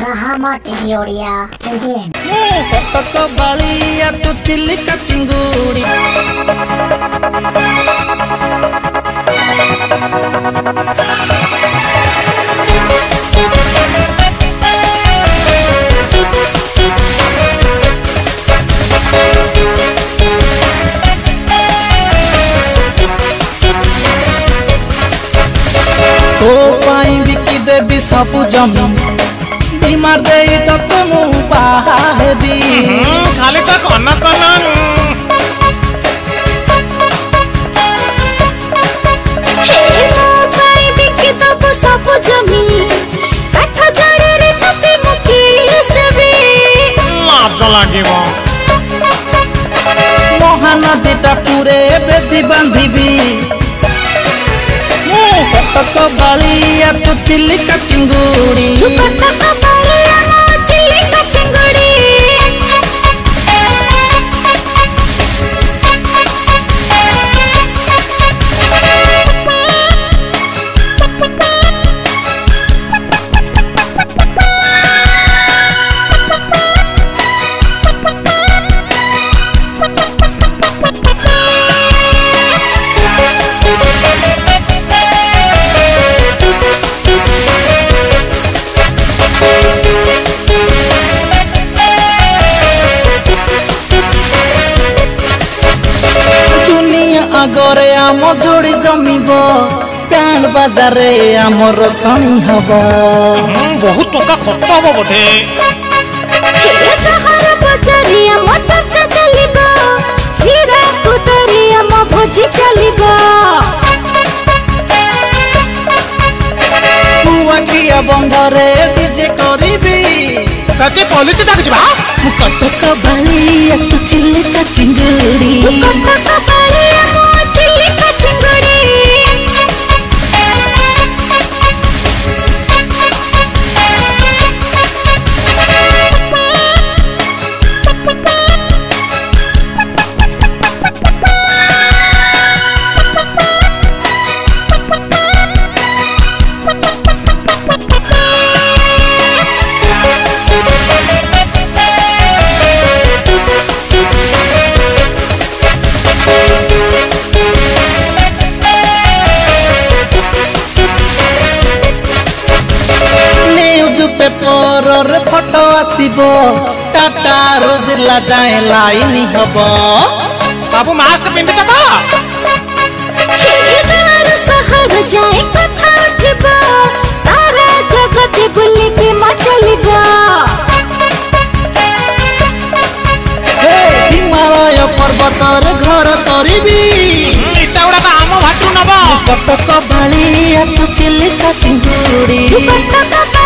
Rahama TV Odia present. Kotoko balia tu cilika cingguri. तो पाई बिकी देवी सबु जमी बीमार दे तो तुम बाहेबी खाली तो कन कन हे मो पाई बिकी देवी सबु जमी काठ जड़े रे तते मुकी सेबी लाज लागिबो महानदीटा पूरे बेदी बांधिबी कटक बालिया तू चिलिका चिंगुड़ी कटक बालिया मो चिलिका चिंगुड़ी आगरे आम जोड़ी जमीबो पैंड बाजारे आम रोशनी हबो बहुत टका खर्च हबो बोधे हे सहारा बाजारे आम चर्चा चलिबो हीरा कुतरी आम भोजी चलिबो बुआ किया बंधरे डीजे करिबी सती पुलिस तक जिबा कटक बालिया तू चिलिका चिंगुड़ी कटक बालिया मो चिलिका चिंगुड़ी पेपर रे फोटो आसीबो टाटा रोजिला जाए लाइन हबो बाबू मास्क पिंदे छता हे गार शहर जाए कथा उठबो सारा जगत बुली के मचलिबो हे हिमालय पर्वत रे घर तरिबी इटा उडा आम भाटू नबो कटक बालिया तू चिलिका चिंगुड़ी कटक